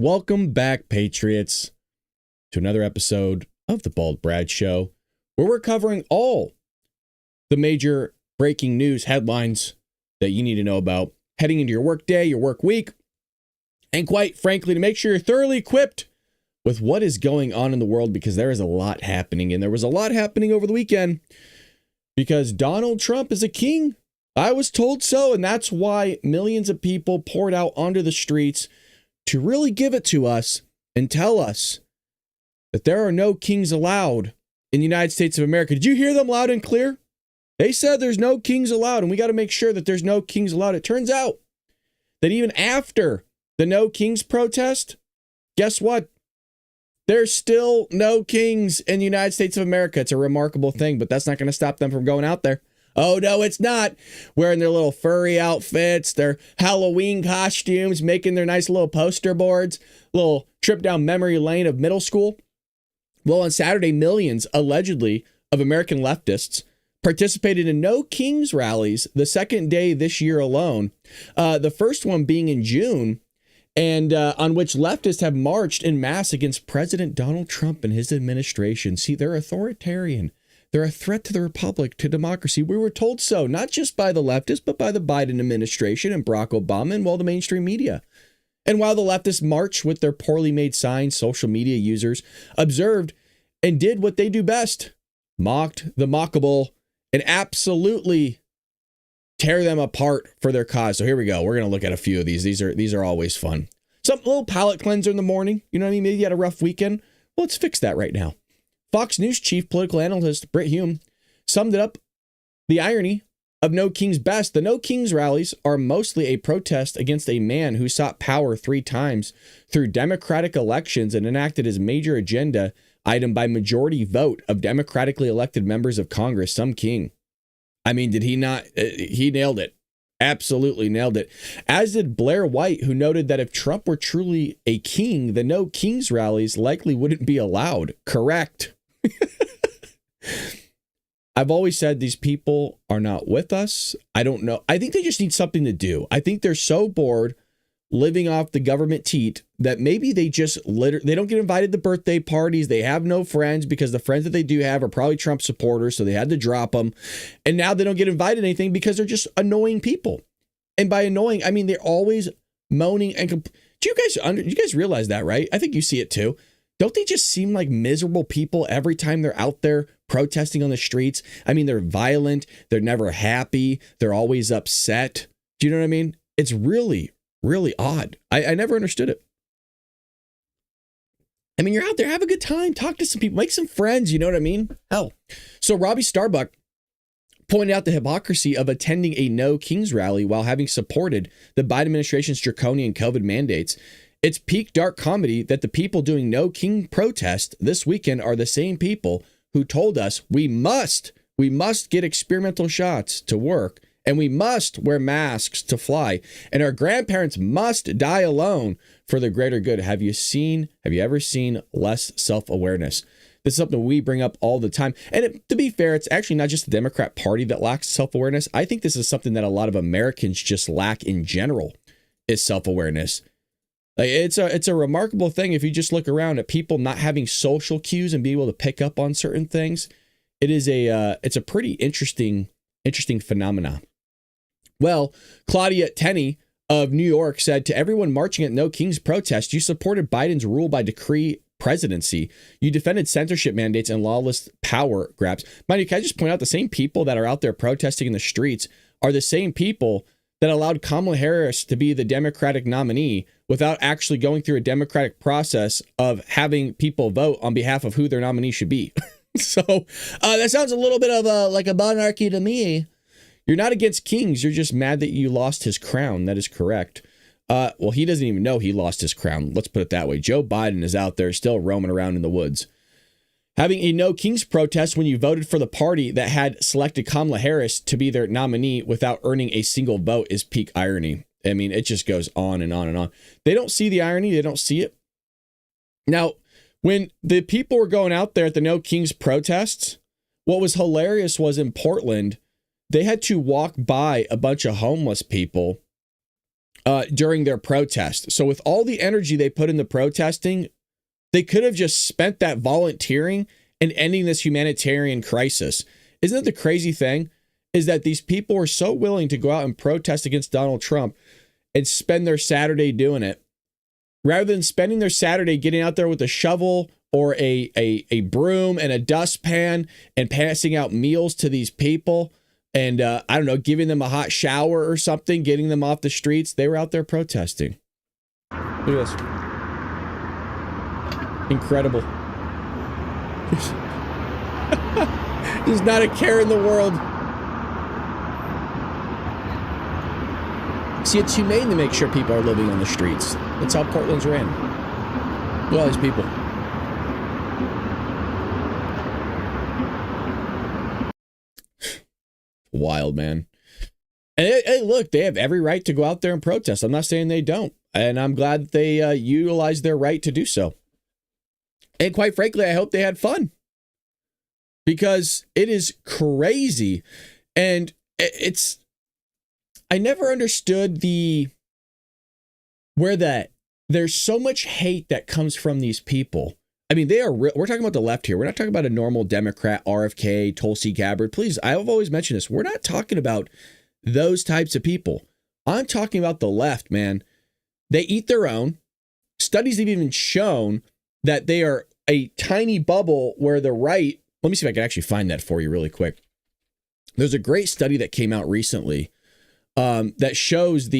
Welcome back, Patriots, to another episode of the Bald Brad Show, where we're covering all the major breaking news headlines that you need to know about heading into your work day, your work week, and quite frankly, to make sure you're thoroughly equipped with what is going on in the world, because there is a lot happening, and there was a lot happening over the weekend because Donald Trump is a king. I was told so, and that's why millions of people poured out onto the streets to really give it to us and tell us that there are no kings allowed in the United States of America. Did you hear them loud and clear? They said there's no kings allowed, and we got to make sure that there's no kings allowed. It turns out that even after the No Kings protest, guess what? There's still no kings in the United States of America. It's a remarkable thing, but that's not going to stop them from going out there. Oh, no, it's not. Wearing their little furry outfits, their Halloween costumes, making their nice little poster boards, little trip down memory lane of middle school. Well, on Saturday, millions, allegedly, of American leftists participated in No Kings rallies the second day this year alone. The first one being in June, and on which leftists have marched en masse against President Donald Trump and his administration. See, they're authoritarian. They're a threat to the republic, to democracy. We were told so, not just by the leftists, but by the Biden administration and Barack Obama and, well, the mainstream media. And while the leftists marched with their poorly made signs, social media users observed and did what they do best, mocked the mockable, and absolutely tear them apart for their cause. So here we go. We're going to look at a few of these. These are always fun. Some little palate cleanser in the morning. You know what I mean? Maybe you had a rough weekend. Well, let's fix that right now. Fox News chief political analyst Britt Hume summed it up the irony of No Kings best. The No Kings rallies are mostly a protest against a man who sought power 3 times through democratic elections and enacted his major agenda item by majority vote of democratically elected members of Congress. Some king. I mean, did he not? He nailed it. Absolutely nailed it. As did Blair White, who noted that if Trump were truly a king, the No Kings rallies likely wouldn't be allowed. Correct. I've always said these people are not with us. I don't know. I think they just need something to do. I think they're so bored living off the government teat that maybe they just they don't get invited to birthday parties. They have no friends because the friends that they do have are probably Trump supporters. So they had to drop them. And now they don't get invited to anything because they're just annoying people. And by annoying, I mean, they're always moaning and do you guys realize that, right? I think you see it too. Don't they just seem like miserable people every time they're out there protesting on the streets? I mean, they're violent. They're never happy. They're always upset. Do you know what I mean? It's really, really odd. I never understood it. I mean, you're out there, have a good time, talk to some people, make some friends. You know what I mean? Hell. So Robbie Starbuck pointed out the hypocrisy of attending a No Kings rally while having supported the Biden administration's draconian COVID mandates. It's peak dark comedy that the people doing No King protest this weekend are the same people who told us we must get experimental shots to work, and we must wear masks to fly, and our grandparents must die alone for the greater good. Have you ever seen less self-awareness? This is something we bring up all the time. And to be fair, it's actually not just the Democrat Party that lacks self-awareness. I think this is something that a lot of Americans just lack in general, is self-awareness. Like it's a remarkable thing if you just look around at people not having social cues and being able to pick up on certain things. It's a pretty interesting phenomena. Well, Claudia Tenney of New York said to everyone marching at No Kings protest, you supported Biden's rule by decree presidency. You defended censorship mandates and lawless power grabs. Mind you, can I just point out the same people that are out there protesting in the streets are the same people that allowed Kamala Harris to be the Democratic nominee without actually going through a democratic process of having people vote on behalf of who their nominee should be. So that sounds a little bit of like a monarchy to me. You're not against kings. You're just mad that you lost his crown. That is correct. Well, he doesn't even know he lost his crown. Let's put it that way. Joe Biden is out there still roaming around in the woods. Having a No Kings protest when you voted for the party that had selected Kamala Harris to be their nominee without earning a single vote is peak irony. I mean, it just goes on and on and on. They don't see the irony. They don't see it. Now, when the people were going out there at the No Kings protests, what was hilarious was in Portland, they had to walk by a bunch of homeless people during their protest. So with all the energy they put into protesting, they could have just spent that volunteering and ending this humanitarian crisis. Isn't that the crazy thing? Is that these people are so willing to go out and protest against Donald Trump and spend their Saturday doing it, rather than spending their Saturday getting out there with a shovel or a broom and a dustpan and passing out meals to these people and, I don't know, giving them a hot shower or something, getting them off the streets. They were out there protesting. Look at this. Incredible. There's not a care in the world. See, it's humane to make sure people are living on the streets. That's how Portland's ran. Look at all these people. Wild, man. And hey, look, they have every right to go out there and protest. I'm not saying they don't. And I'm glad that they utilize their right to do so. And quite frankly, I hope they had fun. Because it is crazy. And it's... I never understood there's so much hate that comes from these people. I mean, we're talking about the left here. We're not talking about a normal Democrat, RFK, Tulsi Gabbard. Please, I've always mentioned this. We're not talking about those types of people. I'm talking about the left, man. They eat their own. Studies have even shown that they are a tiny bubble where the right, let me see if I can actually find that for you really quick. There's a great study that came out recently that shows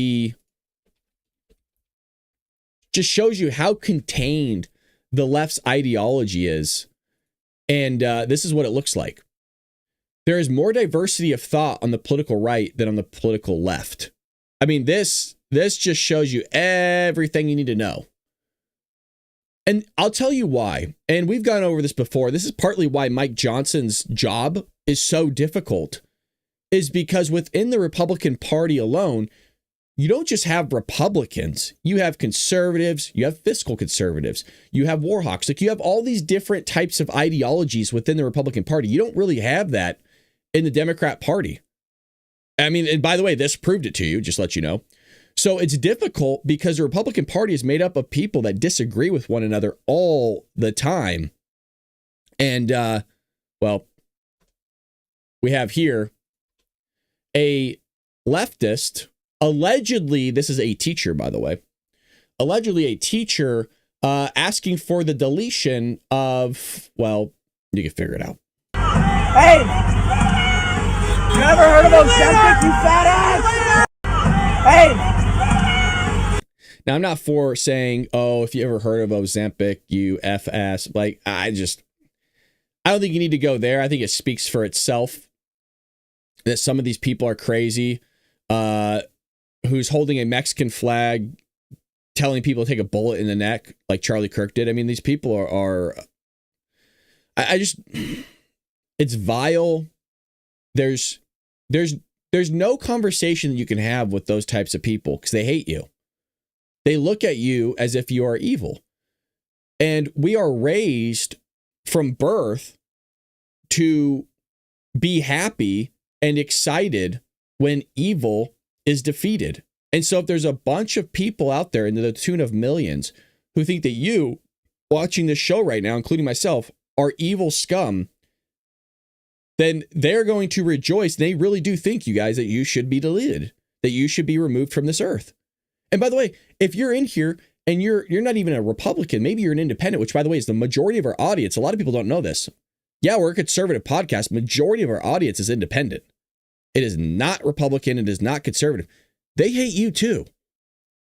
you how contained the left's ideology is. And this is what it looks like. There is more diversity of thought on the political right than on the political left. I mean, this just shows you everything you need to know. And I'll tell you why. And we've gone over this before. This is partly why Mike Johnson's job is so difficult. Is because within the Republican Party alone, you don't just have Republicans. You have conservatives, you have fiscal conservatives, you have war hawks. Like, you have all these different types of ideologies within the Republican Party. You don't really have that in the Democrat Party. I mean, and by the way, this proved it to you, just to let you know. So it's difficult because the Republican Party is made up of people that disagree with one another all the time. And, well, we have here a leftist, allegedly, this is a teacher, by the way, allegedly a teacher asking for the deletion of, well, you can figure it out. Hey, you ever heard of Ozempic, you fat ass? Hey. Now, I'm not for saying, oh, if you ever heard of Ozempic, you F ass. Like, I don't think you need to go there. I think it speaks for itself that some of these people are crazy, who's holding a Mexican flag, telling people to take a bullet in the neck like Charlie Kirk did. I mean, these people are it's vile. There's no conversation that you can have with those types of people because they hate you. They look at you as if you are evil. And we are raised from birth to be happy and excited when evil is defeated. And so if there's a bunch of people out there in the tune of millions who think that you watching this show right now, including myself, are evil scum, then they're going to rejoice. They really do think, you guys, that you should be deleted, that you should be removed from this earth. And by the way, if you're in here and you're not even a Republican, maybe you're an independent, which by the way is the majority of our audience. A lot of people don't know this. Yeah, we're a conservative podcast. Majority of our audience is independent. It is not Republican. It is not conservative. They hate you too.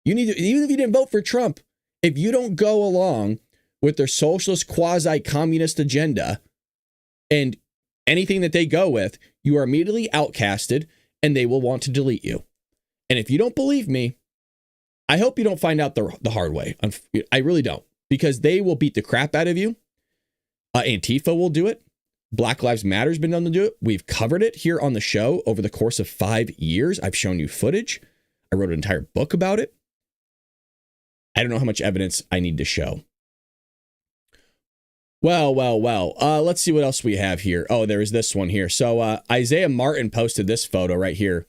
You need to, even if you didn't vote for Trump, if you don't go along with their socialist quasi-communist agenda and anything that they go with, you are immediately outcasted and they will want to delete you. And if you don't believe me, I hope you don't find out the hard way. I really don't, because they will beat the crap out of you. Antifa will do it. Black Lives Matter has been known to do it. We've covered it here on the show over the course of 5 years. I've shown you footage. I wrote an entire book about it. I don't know how much evidence I need to show. Well. Let's see what else we have here. Oh, there is this one here. So Isaiah Martin posted this photo right here.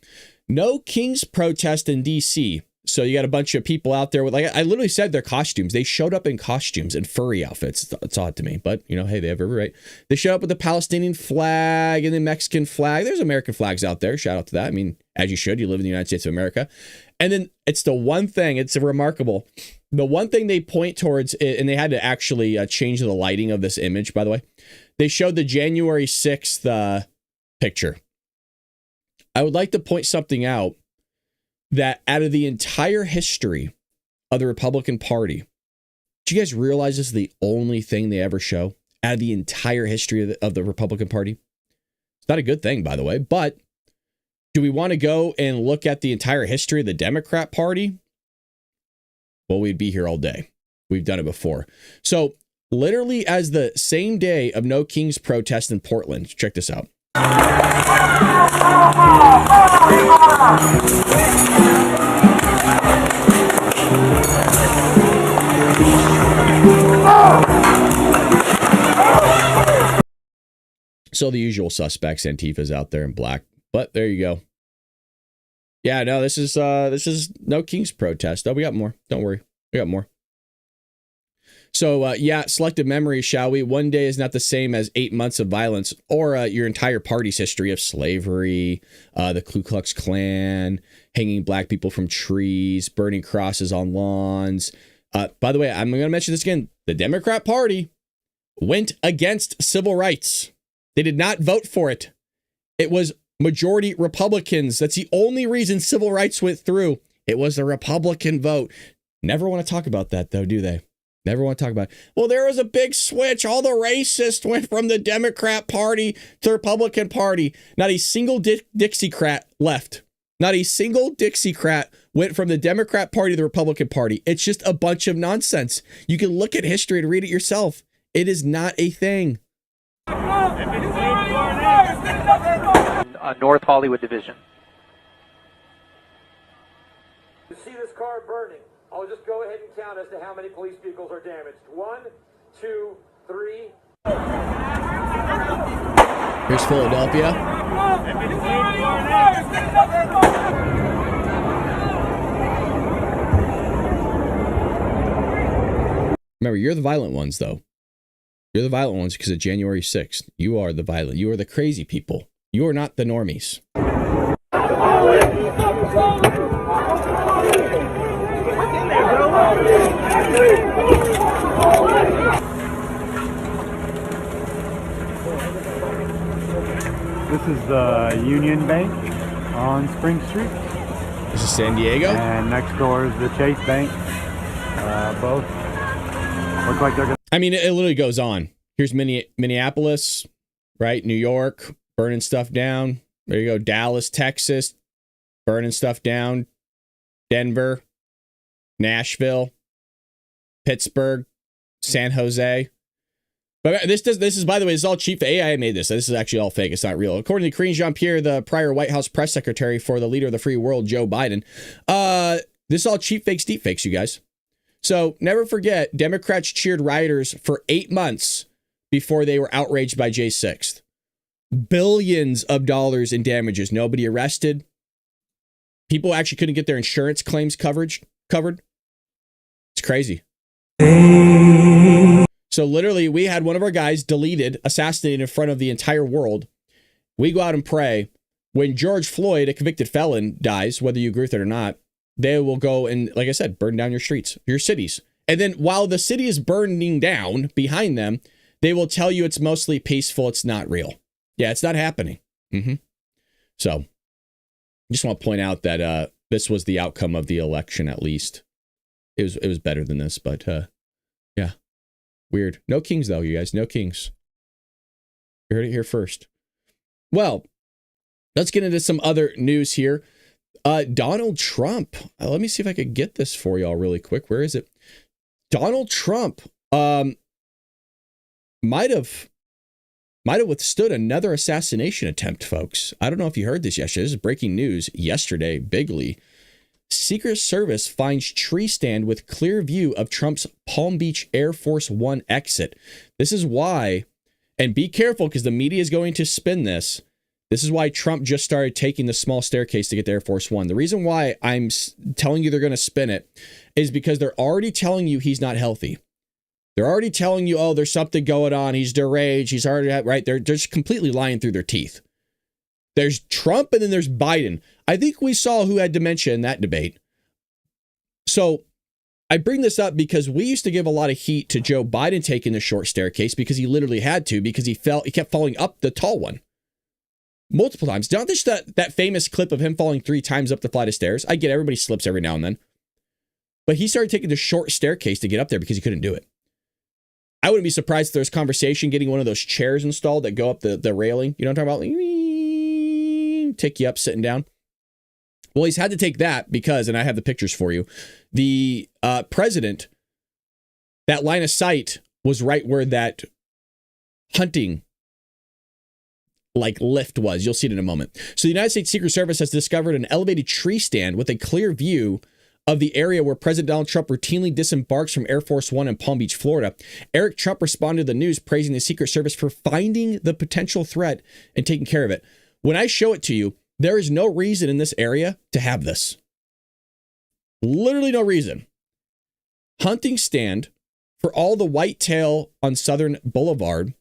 No King's protest in D.C. So you got a bunch of people out there with, like, I literally said their costumes. They showed up in costumes and furry outfits. It's odd to me, but you know, hey, they have every right. They showed up with the Palestinian flag and the Mexican flag. There's American flags out there. Shout out to that. I mean, as you should. You live in the United States of America. And then it's the one thing. It's remarkable. The one thing they point towards, and they had to actually change the lighting of this image, by the way. They showed the January 6th picture. I would like to point something out. That out of the entire history of the Republican Party, do you guys realize this is the only thing they ever show out of the entire history of the Republican Party? It's not a good thing, by the way, but do we want to go and look at the entire history of the Democrat Party? Well, we'd be here all day. We've done it before. So literally as the same day of No Kings protest in Portland, check this out. So the usual suspects, Antifa's out there in black, but there you go. Yeah, no, this is No Kings protest. Oh, we got more. Don't worry, we got more. So, yeah, selective memory, shall we? One day is not the same as 8 months of violence or your entire party's history of slavery, the Ku Klux Klan, hanging black people from trees, burning crosses on lawns. By the way, I'm going to mention this again. The Democrat Party went against civil rights. They did not vote for it. It was majority Republicans. That's the only reason civil rights went through. It was the Republican vote. Never want to talk about that, though, do they? Never want to talk about it. Well, there was a big switch. All the racists went from the Democrat Party to the Republican Party. Not a single Dixiecrat left. Not a single Dixiecrat went from the Democrat Party to the Republican Party. It's just a bunch of nonsense. You can look at history and read it yourself. It is not a thing. North Hollywood Division. To see this car burning, I'll just go ahead and count as to how many police vehicles are damaged. 1, 2, 3. Here's Philadelphia. Remember, you're the violent ones, though. You're the violent ones because of January 6th. You are the violent. You are the crazy people. You are not the normies. This is the Union Bank on Spring Street. This is San Diego. And next door is the Chase Bank. Both look like they're going to... I mean, it literally goes on. Here's Minneapolis, right? New York, burning stuff down. There you go. Dallas, Texas, burning stuff down. Denver, Nashville, Pittsburgh, San Jose. But this is, by the way, this is all cheap. AI made this. This is actually all fake. It's not real. According to Karine Jean-Pierre, the prior White House press secretary for the leader of the free world, Joe Biden, this is all cheap fakes, deep fakes, you guys. So never forget, Democrats cheered rioters for 8 months before they were outraged by J 6th. Billions of dollars in damages. Nobody arrested. People actually couldn't get their insurance claims covered. It's crazy. So literally, we had one of our guys deleted, assassinated in front of the entire world. We go out and pray. When George Floyd, a convicted felon, dies, whether you agree with it or not, they will go and, like I said, burn down your streets, your cities. And then while the city is burning down behind them, they will tell you it's mostly peaceful. It's not real. Yeah, it's not happening. So I just want to point out that this was the outcome of the election, at least. It was better than this, but yeah. Weird. No kings, though, you guys. No kings. You heard it here first. Well, let's get into some other news here. Donald Trump. Let me see if I could get this for y'all really quick. Where is it? Donald Trump might have withstood another assassination attempt, folks. I don't know if you heard this yesterday. This is breaking news yesterday, bigly. Secret Service finds tree stand with clear view of Trump's Palm Beach Air Force One exit. This is why, and be careful because the media is going to spin this. This is why Trump just started taking the small staircase to get to Air Force One. The reason why I'm telling you they're going to spin it is because they're already telling you he's not healthy. They're already telling you, oh, there's something going on. He's deranged. He's already right. They're just completely lying through their teeth. There's Trump and then there's Biden. I think we saw who had dementia in that debate. So I bring this up because we used to give a lot of heat to Joe Biden taking the short staircase because he literally had to, because he kept falling up the tall one. Multiple times. Not just that famous clip of him falling 3 times up the flight of stairs. I get everybody slips every now and then. But he started taking the short staircase to get up there because he couldn't do it. I wouldn't be surprised if there's conversation getting one of those chairs installed that go up the railing. You know what I'm talking about? Take you up sitting down. Well, he's had to take that because, and I have the pictures for you, the president, that line of sight was right where that hunting lift was. You'll see it in a moment. So the United States Secret Service has discovered an elevated tree stand with a clear view of the area where President Donald Trump routinely disembarks from Air Force One in Palm Beach, Florida. Eric Trump responded to the news praising the Secret Service for finding the potential threat and taking care of it. When I show it to you, there is no reason in this area to have this. Literally no reason. Hunting stand for all the whitetail on Southern Boulevard.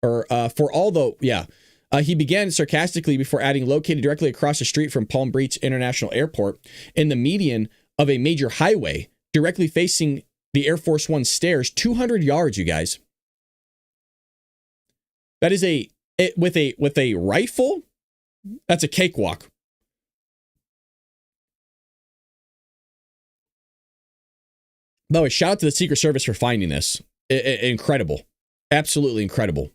He began sarcastically before adding located directly across the street from Palm Beach International Airport in the median of a major highway directly facing the Air Force One stairs, 200 yards, you guys. That is with a rifle, that's a cakewalk. By the way, shout out to the Secret Service for finding this. Incredible. Absolutely incredible.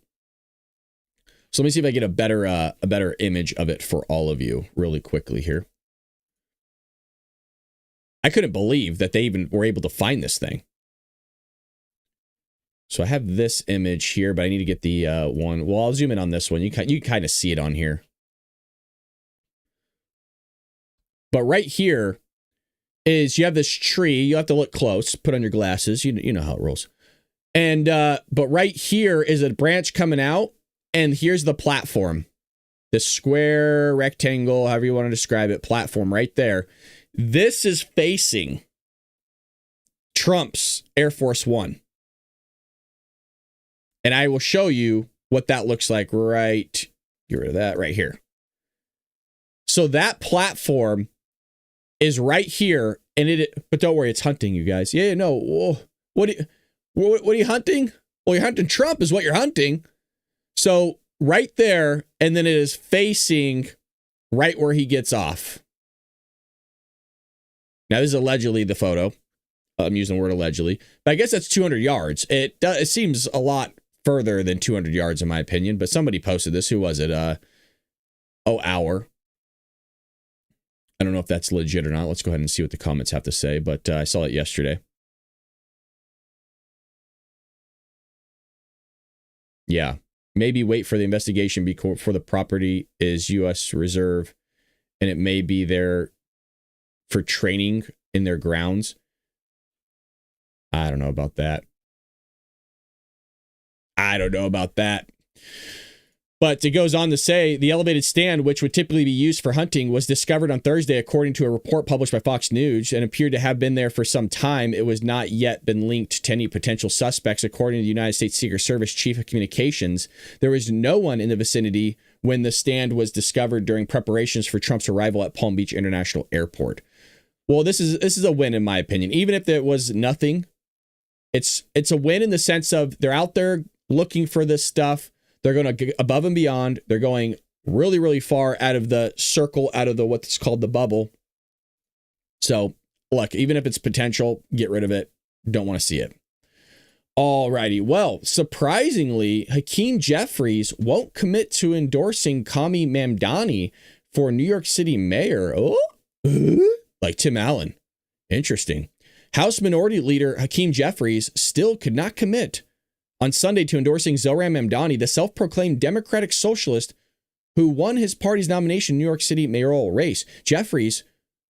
So let me see if I get a better image of it for all of you really quickly here. I couldn't believe that they even were able to find this thing. So I have this image here, but I need to get the one. Well, I'll zoom in on this one. You kind of see it on here. But right here is you have this tree. You have to look close. Put on your glasses. You know how it rolls. And but right here is a branch coming out. And here's the platform, the square, rectangle, however you want to describe it, platform right there. This is facing Trump's Air Force One. And I will show you what that looks like right, get rid of that right here. So that platform is right here, and but don't worry, it's hunting, you guys. Yeah, no, whoa. What are you hunting? Well, you're hunting Trump is what you're hunting. So right there, and then it is facing right where he gets off. Now, this is allegedly the photo. I'm using the word allegedly. But I guess that's 200 yards. It seems a lot further than 200 yards in my opinion, but somebody posted this. Who was it? Hour. I don't know if that's legit or not. Let's go ahead and see what the comments have to say, but I saw it yesterday. Yeah. Maybe wait for the investigation before the property is U.S. Reserve, and it may be there for training in their grounds. I don't know about that. But it goes on to say the elevated stand, which would typically be used for hunting, was discovered on Thursday, according to a report published by Fox News, and appeared to have been there for some time. It was not yet been linked to any potential suspects, according to the United States Secret Service Chief of Communications. There was no one in the vicinity when the stand was discovered during preparations for Trump's arrival at Palm Beach International Airport. Well, this is a win, in my opinion. Even if there was nothing, it's a win in the sense of they're out there looking for this stuff. They're going to go above and beyond. They're going really, really far out of the circle, out of the what's called the bubble. So, look, even if it's potential, get rid of it. Don't want to see it. All righty. Well, surprisingly, Hakeem Jeffries won't commit to endorsing Kami Mamdani for New York City mayor. Oh, like Tim Allen. Interesting. House Minority Leader Hakeem Jeffries still could not commit on Sunday to endorsing Zohran Mamdani, the self-proclaimed Democratic Socialist who won his party's nomination in New York City mayoral race. Jeffries,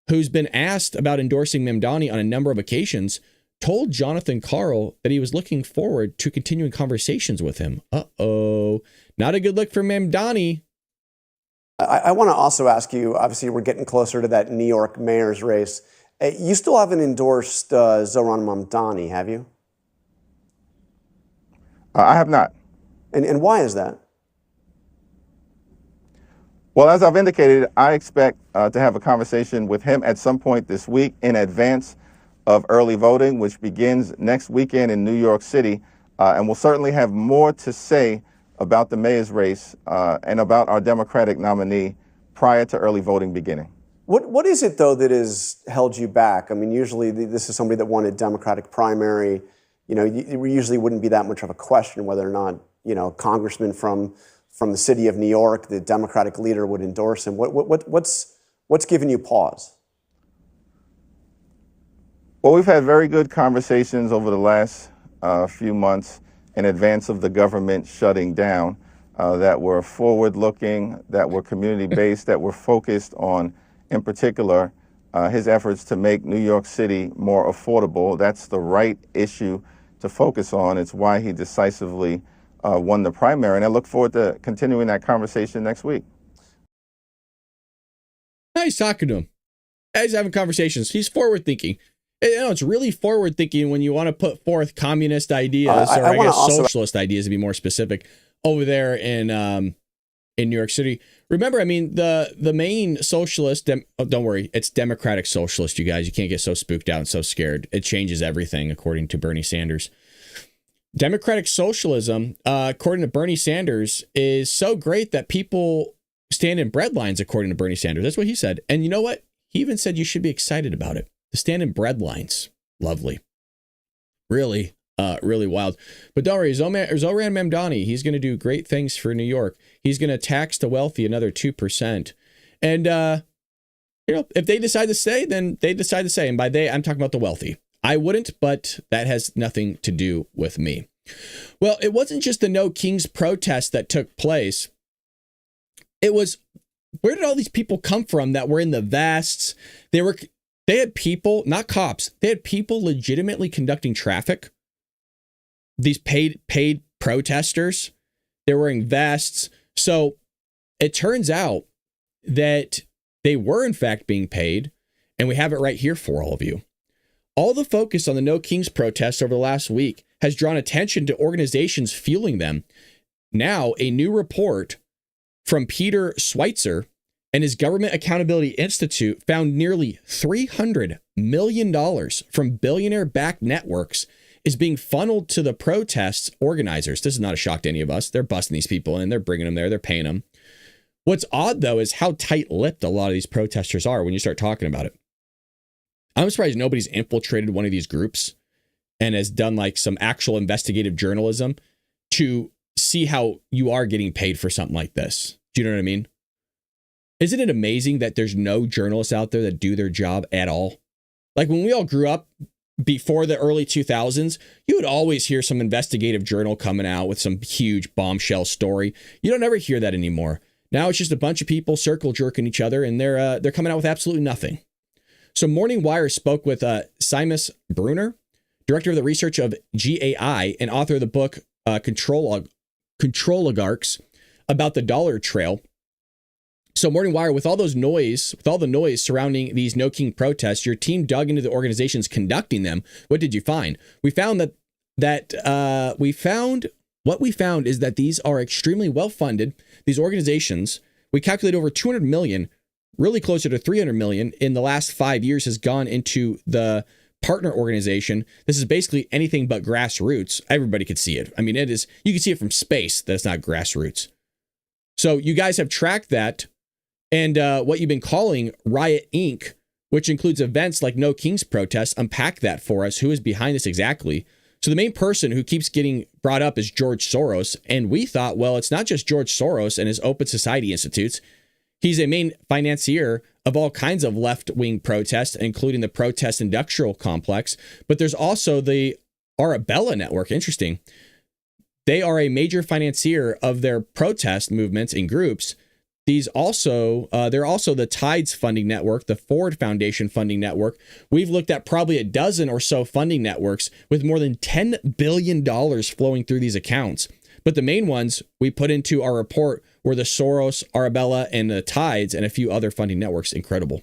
who's been asked about endorsing Mamdani on a number of occasions, told Jonathan Karl that he was looking forward to continuing conversations with him. Uh-oh. Not a good look for Mamdani. I want to also ask you, obviously, we're getting closer to that New York mayor's race. You still haven't endorsed Zohran Mamdani, have you? I have not. And why is that? Well, as I've indicated, I expect to have a conversation with him at some point this week in advance of early voting, which begins next weekend in New York City. And we'll certainly have more to say about the mayor's race and about our Democratic nominee prior to early voting beginning. What is it, though, that has held you back? I mean, usually this is somebody that won a Democratic primary. You know, it usually wouldn't be that much of a question whether or not, you know, a congressman from the city of New York, the Democratic leader, would endorse him. What's given you pause? Well, we've had very good conversations over the last few months in advance of the government shutting down that were forward-looking, that were community-based, that were focused on, in particular, his efforts to make New York City more affordable. That's the right issue to focus on. It's why he decisively won the primary, and I look forward to continuing that conversation next week. He's talking to him. He's having conversations. He's forward-thinking. You know, it's really forward-thinking when you want to put forth communist ideas, or I guess socialist ideas to be more specific, over there in New York City. Remember, I mean, the main socialist, don't worry, it's democratic socialist, you guys. You can't get so spooked out and so scared. It changes everything, according to Bernie Sanders. Democratic socialism, according to Bernie Sanders, is so great that people stand in bread lines, according to Bernie Sanders. That's what he said. And you know what? He even said you should be excited about it. To stand in bread lines. Lovely. Really, really wild. But don't worry, Zohran Mamdani, he's going to do great things for New York. He's going to tax the wealthy another 2%. And, you know, if they decide to stay, then they decide to stay. And by they, I'm talking about the wealthy. I wouldn't, but that has nothing to do with me. Well, it wasn't just the No Kings protest that took place. It was, where did all these people come from that were in the vests? They had people, not cops, they had people legitimately conducting traffic. These paid protesters, they're wearing vests. So it turns out that they were in fact being paid, and we have it right here for all of you. All the focus on the No Kings protests over the last week has drawn attention to organizations fueling them. Now, a new report from Peter Schweitzer and his Government Accountability Institute found nearly $300 million from billionaire-backed networks is being funneled to the protests organizers. This is not a shock to any of us. They're busting these people in. They're bringing them there. They're paying them. What's odd, though, is how tight-lipped a lot of these protesters are when you start talking about it. I'm surprised nobody's infiltrated one of these groups and has done like some actual investigative journalism to see how you are getting paid for something like this. Do you know what I mean? Isn't it amazing that there's no journalists out there that do their job at all? Like when we all grew up before the early 2000s, you would always hear some investigative journal coming out with some huge bombshell story. You don't ever hear that anymore. Now it's just a bunch of people circle jerking each other, and they're coming out with absolutely nothing. So Morning Wire spoke with Seamus Bruner, director of the research of GAI and author of the book Control Oligarchs, about the dollar trail. So Morning Wire, with all the noise surrounding these No King protests, your team dug into the organizations conducting them. What did you find? We found what we found is that these are extremely well funded. These organizations, we calculate over 200 million, really closer to 300 million in the last 5 years has gone into the partner organization. This is basically anything but grassroots. Everybody could see it. I mean, it is, you can see it from space. That's not grassroots. So you guys have tracked that. And what you've been calling Riot Inc., which includes events like No Kings protests, unpack that for us. Who is behind this exactly? So the main person who keeps getting brought up is George Soros. And we thought, well, it's not just George Soros and his Open Society Institutes. He's a main financier of all kinds of left-wing protests, including the protest industrial complex. But there's also the Arabella Network. Interesting. They are a major financier of their protest movements and groups. These also, they're also the Tides funding network, the Ford Foundation funding network. We've looked at probably a dozen or so funding networks with more than $10 billion flowing through these accounts. But the main ones we put into our report were the Soros, Arabella, and the Tides, and a few other funding networks. Incredible.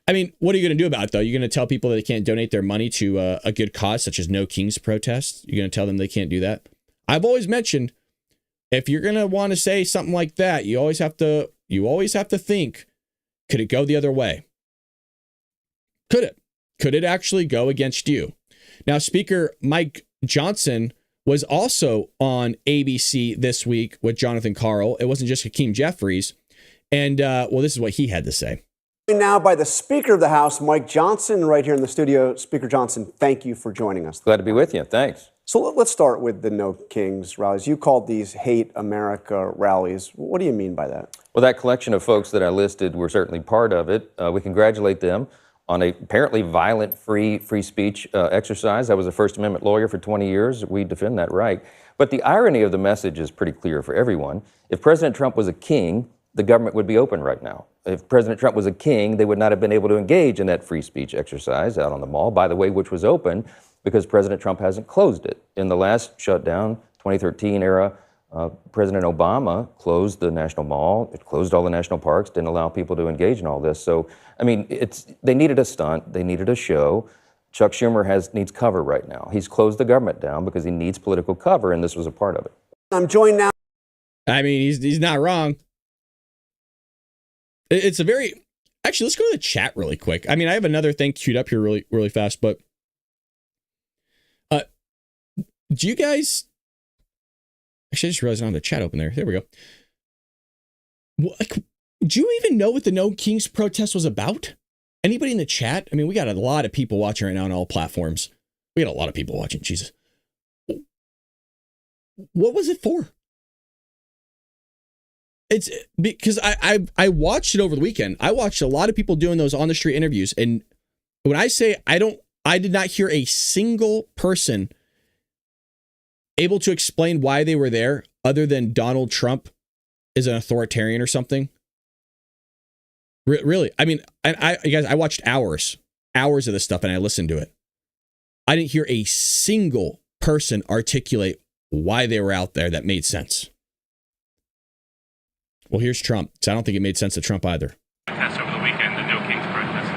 I mean, what are you going to do about it, though? You're going to tell people that they can't donate their money to a good cause, such as No Kings protests? You're going to tell them they can't do that? I've always mentioned, if you're going to want to say something like that, you always have to think, could it go the other way? Could it? Could it actually go against you? Now, Speaker Mike Johnson was also on ABC this week with Jonathan Karl. It wasn't just Hakeem Jeffries. And, well, this is what he had to say. Now by the Speaker of the House, Mike Johnson, right here in the studio. Speaker Johnson, thank you for joining us. Glad to be with you. Thanks. So let's start with the No Kings rallies. You called these Hate America rallies. What do you mean by that? Well, that collection of folks that I listed were certainly part of it. We congratulate them on a apparently violent free speech exercise. I was a First Amendment lawyer for 20 years. We defend that right. But the irony of the message is pretty clear for everyone. If President Trump was a king, the government would be open right now. If President Trump was a king, they would not have been able to engage in that free speech exercise out on the mall, by the way, which was open because President Trump hasn't closed it. In the last shutdown, 2013 era, President Obama closed the National Mall, it closed all the national parks, didn't allow people to engage in all this. So, I mean, they needed a stunt, they needed a show. Chuck Schumer needs cover right now. He's closed the government down because he needs political cover, and this was a part of it. I'm joined now. I mean, he's not wrong. It's a very... Actually, let's go to the chat really quick. I mean, I have another thing queued up here really fast, but... do you guys... Actually, I just realized I don't have the chat open there. There we go. Do you even know what the No Kings protest was about? Anybody in the chat? I mean, we got a lot of people watching right now on all platforms. We got a lot of people watching. Jesus. What was it for? It's because I watched it over the weekend. I watched a lot of people doing those on the street interviews. And when I say I did not hear a single person able to explain why they were there other than Donald Trump is an authoritarian or something. Really? I mean, you guys, I watched hours of this stuff and I listened to it. I didn't hear a single person articulate why they were out there that made sense. Well, here's Trump. So I don't think it made sense to Trump either. Over the weekend, the No Kings protest.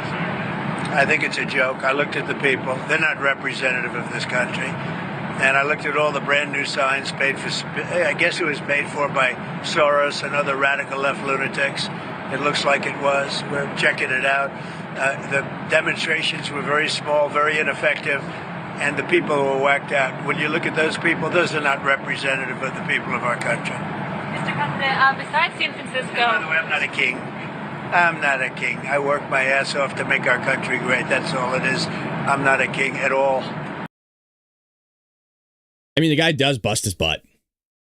I think it's a joke. I looked at the people. They're not representative of this country. And I looked at all the brand new signs paid for, I guess it was paid for by Soros and other radical left lunatics. It looks like it was. We're checking it out. The demonstrations were very small, very ineffective, and the people were whacked out. When you look at those people, those are not representative of the people of our country. Mr. President, besides San Francisco... By the way, I'm not a king. I'm not a king. I work my ass off to make our country great. That's all it is. I'm not a king at all. I mean, the guy does bust his butt.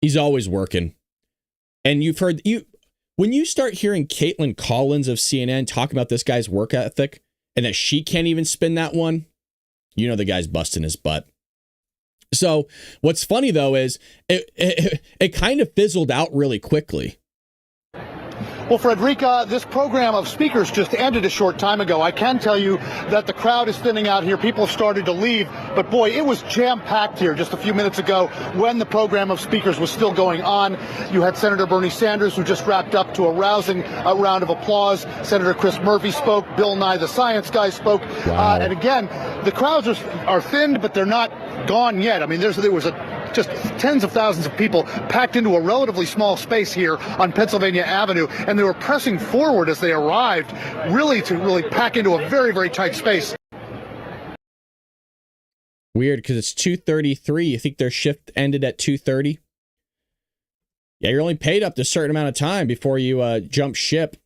He's always working. And you've heard... When you start hearing Caitlin Collins of CNN talk about this guy's work ethic and that she can't even spin that one, you know the guy's busting his butt. So what's funny, though, is it kind of fizzled out really quickly. Well, Frederica, this program of speakers just ended a short time ago. I can tell you that the crowd is thinning out here. People started to leave. But, boy, it was jam-packed here just a few minutes ago when the program of speakers was still going on. You had Senator Bernie Sanders, who just wrapped up to a rousing round of applause. Senator Chris Murphy spoke. Bill Nye, the science guy, spoke. Wow. And, again, the crowds are thinned, but they're not gone yet. I mean, there was just tens of thousands of people packed into a relatively small space here on Pennsylvania Avenue, and they were pressing forward as they arrived, to pack into a very, very tight space. Weird, because it's 2:33. You think their shift ended at 2:30? Yeah, you're only paid up to a certain amount of time before you jump ship.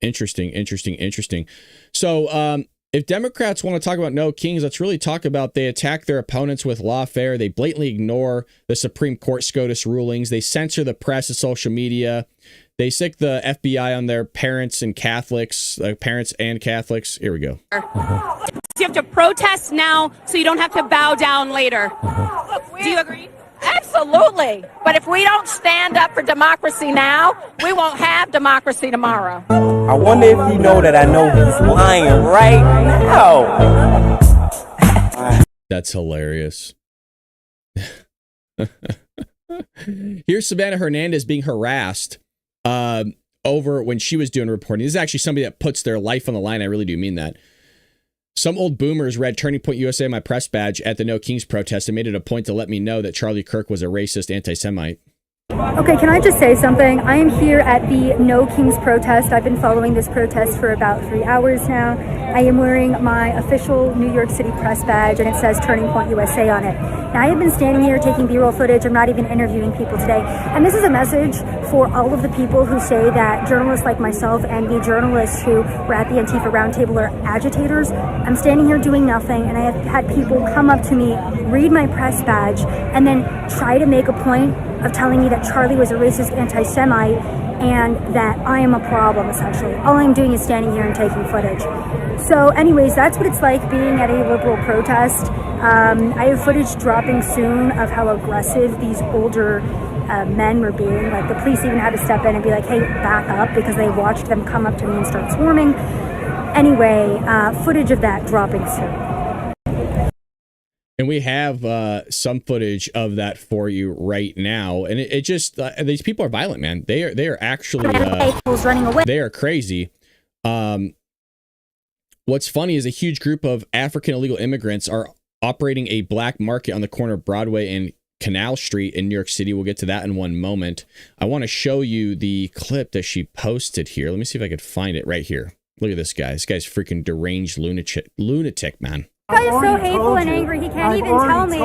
Interesting. So, if Democrats want to talk about No Kings, let's really talk about they attack their opponents with lawfare. They blatantly ignore the Supreme Court SCOTUS rulings. They censor the press and social media. They sick the FBI on their parents and Catholics. Here we go. You have to protest now so you don't have to bow down later. Do you agree? Absolutely. But if we don't stand up for democracy now, we won't have democracy tomorrow. I wonder if you know that I know he's lying right now. That's hilarious. Here's Savannah Hernandez being harassed over when she was doing reporting. This is actually somebody that puts their life on the line. I really do mean that. Some old boomers read Turning Point USA, my press badge, at the No Kings protest and made it a point to let me know that Charlie Kirk was a racist anti-Semite. Okay, can I just say something? I am here at the No Kings protest. I've been following this protest for about 3 hours now. I am wearing my official New York City press badge, and it says Turning Point USA on it. Now, I have been standing here taking B-roll footage. I'm not even interviewing people today. And this is a message for all of the people who say that journalists like myself and the journalists who were at the Antifa Roundtable are agitators. I'm standing here doing nothing, and I have had people come up to me, read my press badge, and then try to make a point of telling me that Charlie was a racist anti-Semite and that I am a problem, essentially. All I'm doing is standing here and taking footage. So anyways, that's what it's like being at a liberal protest. I have footage dropping soon of how aggressive these older men were being. Like, the police even had to step in and be like, hey, back up, because they watched them come up to me and start swarming. Anyway, footage of that dropping soon. And we have some footage of that for you right now. And it just, these people are violent, man. They are actually, running away. They are crazy. What's funny is a huge group of African illegal immigrants are operating a black market on the corner of Broadway and Canal Street in New York City. We'll get to that in one moment. I want to show you the clip that she posted here. Let me see if I could find it right here. Look at this guy. This guy's freaking deranged lunatic, man. Guy is so hateful and angry, he can't even tell me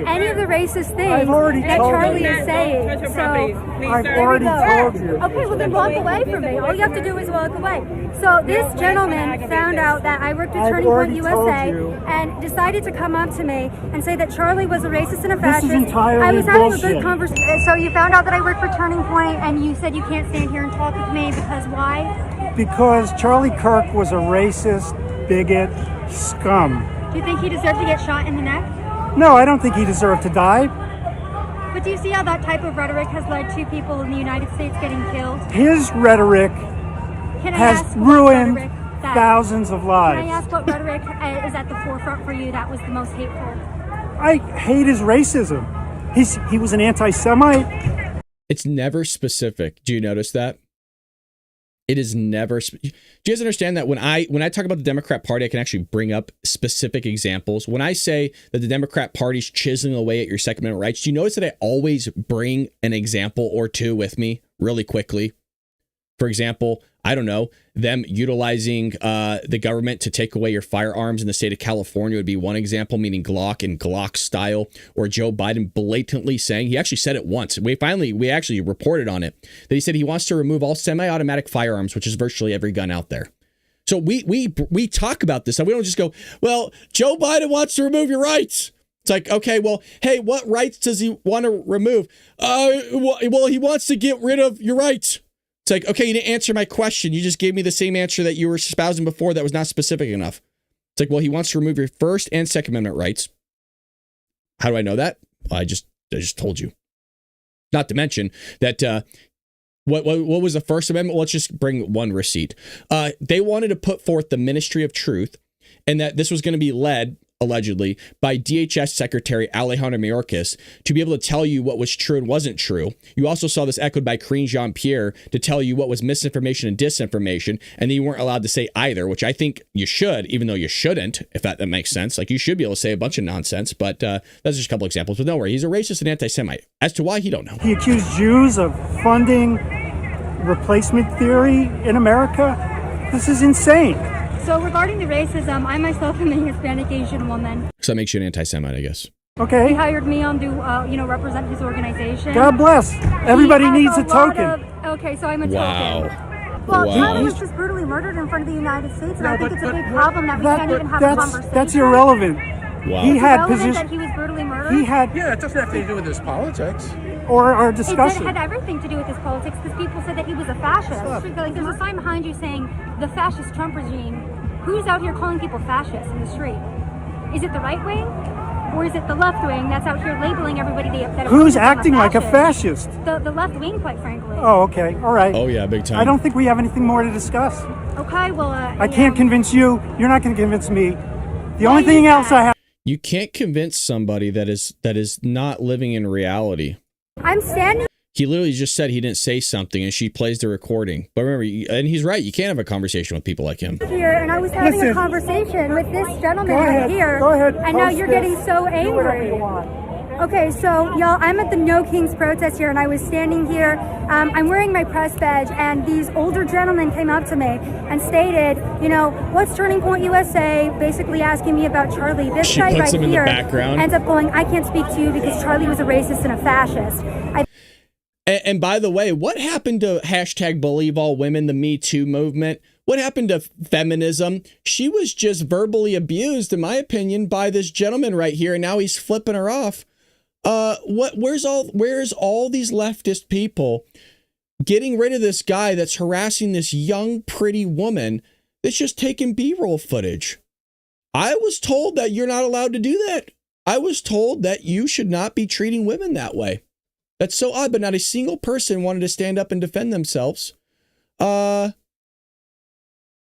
any of the racist things that Charlie is saying. So, I've already told you. Okay, well then walk away from me. All you have to do is walk away. So this gentleman found out that I worked at Turning Point USA and decided to come up to me and say that Charlie was a racist and a fascist. This is entirely I was having bullshit. a good conversation. So you found out that I worked for Turning Point and you said you can't stand here and talk with me because why? Because Charlie Kirk was a racist, bigot, scum. Do you think he deserved to get shot in the neck? No, I don't think he deserved to die. But do you see how that type of rhetoric has led to people in the United States getting killed? His rhetoric has ruined thousands of lives. Can I ask what rhetoric is at the forefront for you that was the most hateful? I hate his racism. He was an anti-Semite. It's never specific. Do you notice that? It is never. Do you guys understand that when I talk about the Democrat Party, I can actually bring up specific examples. When I say that the Democrat Party's chiseling away at your Second Amendment rights, do you notice that I always bring an example or two with me really quickly? For example, I don't know, them utilizing the government to take away your firearms in the state of California would be one example, meaning Glock and Glock style, or Joe Biden blatantly saying, he actually said it once. We actually reported on it, that he said he wants to remove all semi-automatic firearms, which is virtually every gun out there. So we talk about this. We don't just go, well, Joe Biden wants to remove your rights. It's like, okay, well, hey, what rights does he want to remove? Well, he wants to get rid of your rights. It's like, okay, you didn't answer my question. You just gave me the same answer that you were espousing before that was not specific enough. It's like, well, he wants to remove your First and Second Amendment rights. How do I know that? Well, I just told you. Not to mention that what was the First Amendment? Let's just bring one receipt. They wanted to put forth the Ministry of Truth, and that this was going to be led, allegedly, by DHS Secretary Alejandro Mayorkas to be able to tell you what was true and wasn't true. You also saw this echoed by Karine Jean-Pierre to tell you what was misinformation and disinformation, and then you weren't allowed to say either, which I think you should, even though you shouldn't, if that makes sense. Like, you should be able to say a bunch of nonsense, but that's just a couple examples. But don't worry, he's a racist and anti-Semite. As to why, he don't know. He accused Jews of funding replacement theory in America. This is insane. So regarding the racism, I myself am a Hispanic Asian woman. So that makes you an anti-Semite, I guess. Okay. He hired me on to, represent his organization. God bless. Everybody needs a token. Okay, so I'm a Wow. token. Well, Wow. Charlie was just brutally murdered in front of the United States, and I think it's a big problem that we can't even have a conversation. That's irrelevant. Wow. He had irrelevant position. that he was brutally murdered? Yeah, it doesn't have to do with his politics. Or our It discussion. had everything to do with his politics because people said that he was a fascist. Like, there's a sign behind you saying the fascist Trump regime. Who's out here calling people fascists in the street? Is it the right wing? Or is it the left wing that's out here labeling everybody that Who's acting like a fascist? The left wing, quite frankly. Oh, okay. All right. Oh, yeah, big time. I don't think we have anything more to discuss. Okay, well, I can't convince you. You're not going to convince me. The only thing else I have. You can't convince somebody that is not living in reality. I'm standing. He literally just said he didn't say something, and she plays the recording. But remember, and he's right. You can't have a conversation with people like him. Here, and I was having a conversation with this gentleman right here. Go ahead. And now you're getting so angry. Okay, so y'all, I'm at the No Kings protest here, and I was standing here. I'm wearing my press badge, and these older gentlemen came up to me and stated, you know, what's Turning Point USA? Basically asking me about Charlie. This She guy puts right him in the here background. ends up going, I can't speak to you because Charlie was a racist and a fascist. And by the way, what happened to hashtag believe all women, the Me Too movement? What happened to feminism? She was just verbally abused, in my opinion, by this gentleman right here, and now he's flipping her off. Where's all these leftist people getting rid of this guy that's harassing this young, pretty woman that's just taking B-roll footage? I was told that you're not allowed to do that. I was told that you should not be treating women that way. That's so odd, but not a single person wanted to stand up and defend themselves.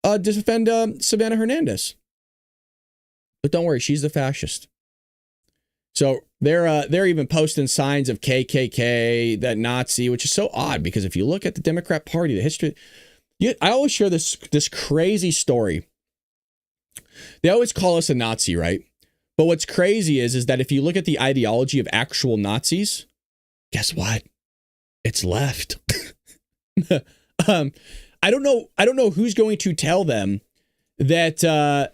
Defend Savannah Hernandez. But don't worry, she's the fascist. So they're even posting signs of KKK, that Nazi, which is so odd because if you look at the Democrat Party, the history, I always share this crazy story. They always call us a Nazi, right? But what's crazy is that if you look at the ideology of actual Nazis, guess what? It's left. I don't know who's going to tell them that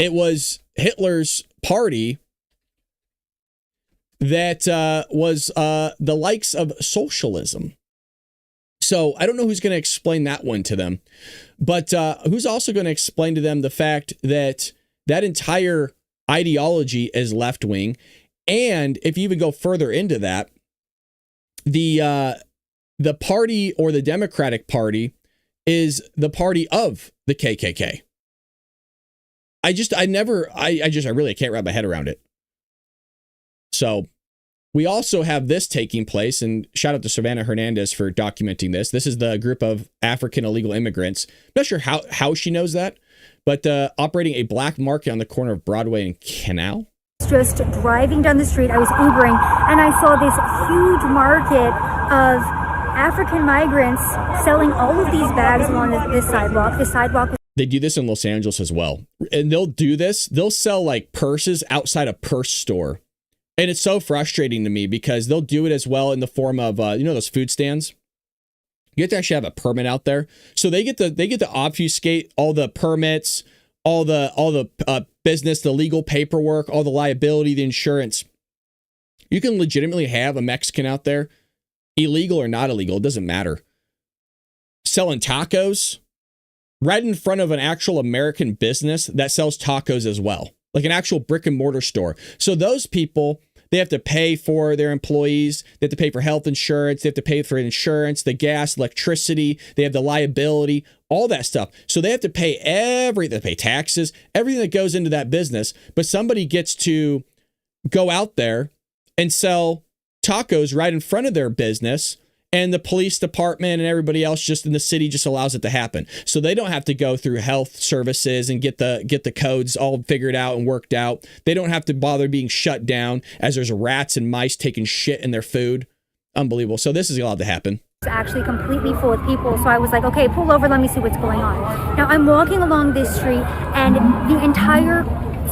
it was Hitler's party that was the likes of socialism. So I don't know who's going to explain that one to them, but who's also going to explain to them the fact that that entire ideology is left wing. And if you even go further into that, the party or the Democratic Party is the party of the KKK. I really can't wrap my head around it. So we also have this taking place, and shout out to Savannah Hernandez for documenting this. This is the group of African illegal immigrants. I'm not sure how she knows that, but operating a black market on the corner of Broadway and Canal. Just driving down the street, I was Ubering, and I saw this huge market of African migrants selling all of these bags along this sidewalk. The sidewalk. They do this in Los Angeles as well. And they'll do this. They'll sell like purses outside a purse store. And it's so frustrating to me because they'll do it as well in the form of, those food stands. You have to actually have a permit out there. So they get to obfuscate all the permits, all the business, the legal paperwork, all the liability, the insurance. You can legitimately have a Mexican out there, illegal or not illegal, it doesn't matter, selling tacos right in front of an actual American business that sells tacos as well, like an actual brick and mortar store. So those people, they have to pay for their employees. They have to pay for health insurance. They have to pay for insurance, the gas, electricity. They have the liability, all that stuff. So they have to pay everything. They pay taxes, everything that goes into that business. But somebody gets to go out there and sell tacos right in front of their business, and the police department and everybody else just in the city just allows it to happen. So they don't have to go through health services and get the codes all figured out and worked out. They don't have to bother being shut down as there's rats and mice taking shit in their food. Unbelievable. So this is allowed to happen. It's actually completely full of people. So I was like, okay, pull over, let me see what's going on. Now I'm walking along this street, and the entire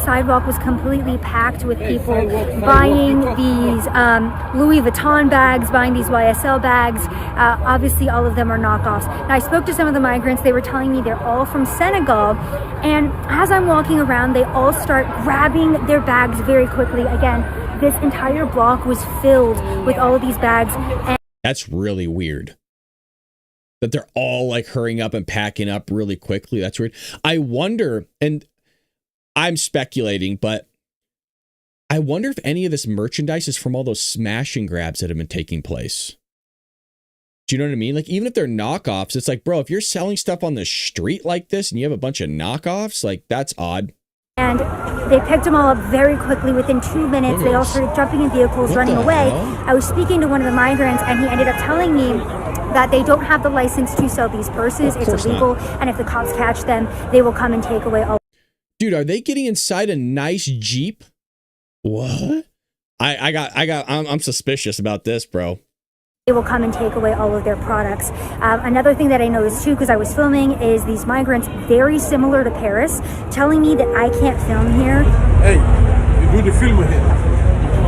sidewalk was completely packed with people buying these Louis Vuitton bags, buying these YSL bags. Obviously, all of them are knockoffs. Now, I spoke to some of the migrants. They were telling me they're all from Senegal. And as I'm walking around, they all start grabbing their bags very quickly. Again, this entire block was filled with all of these bags. And that's really weird. That they're all like hurrying up and packing up really quickly. That's weird. I wonder, and I'm speculating, but I wonder if any of this merchandise is from all those smash and grabs that have been taking place. Do you know what I mean? Like, even if they're knockoffs, it's like, bro, if you're selling stuff on the street like this and you have a bunch of knockoffs, like, that's odd. And they picked them all up very quickly. Within 2 minutes, they all started jumping in vehicles, running away. I was speaking to one of the migrants, and he ended up telling me that they don't have the license to sell these purses. It's illegal. And if the cops catch them, they will come and take away all. Dude, are they getting inside a nice Jeep? What? I'm suspicious about this, bro. They will come and take away all of their products. Another thing that I noticed too, because I was filming, is these migrants, very similar to Paris, telling me that I can't film here. Hey, you do the film here.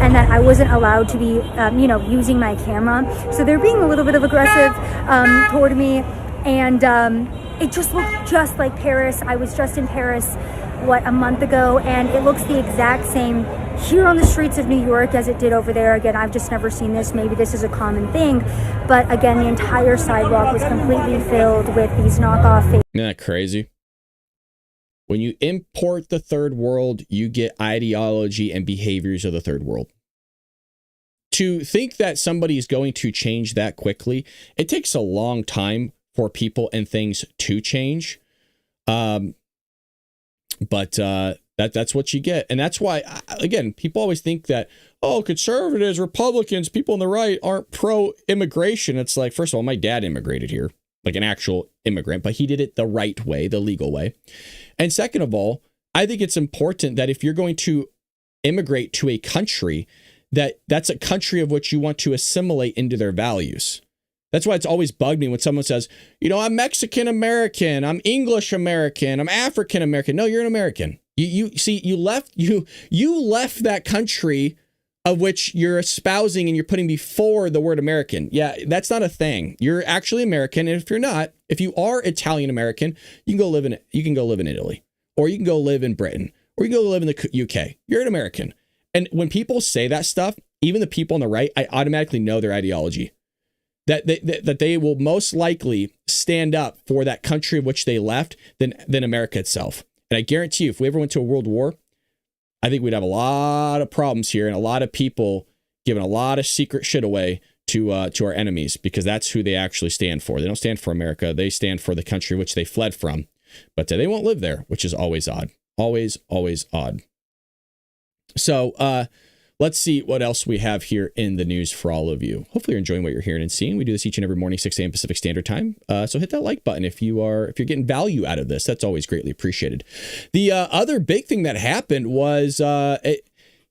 And that I wasn't allowed to be, using my camera. So they're being a little bit of aggressive toward me. And it just looked just like Paris. I was just in Paris, a month ago, and it looks the exact same here on the streets of New York as it did over there. Again, I've just never seen this. Maybe this is a common thing. But again, the entire sidewalk was completely filled with these knockoff Isn't that crazy? When you import the third world, you get ideology and behaviors of the third world. To think that somebody is going to change that quickly, it takes a long time for people and things to change. But that's what you get. And that's why, again, people always think that, conservatives, Republicans, people on the right aren't pro-immigration. It's like, first of all, my dad immigrated here, like an actual immigrant, but he did it the right way, the legal way. And second of all, I think it's important that if you're going to immigrate to a country, that's a country of which you want to assimilate into their values. That's why it's always bugged me when someone says, I'm Mexican American, I'm English American, I'm African American. No, you're an American. You left that country of which you're espousing and you're putting before the word American. Yeah, that's not a thing. You're actually American, and if you are Italian American, you can go live in Italy, or you can go live in Britain, or you can go live in the UK. You're an American. And when people say that stuff, even the people on the right, I automatically know their ideology. That they will most likely stand up for that country of which they left than America itself. And I guarantee you, if we ever went to a world war, I think we'd have a lot of problems here and a lot of people giving a lot of secret shit away to our enemies, because that's who they actually stand for. They don't stand for America. They stand for the country which they fled from. But they won't live there, which is always odd. Always, always odd. So let's see what else we have here in the news for all of you. Hopefully you're enjoying what you're hearing and seeing. We do this each and every morning, 6 a.m. Pacific Standard Time. So hit that like button if you're getting value out of this. That's always greatly appreciated. The other big thing that happened was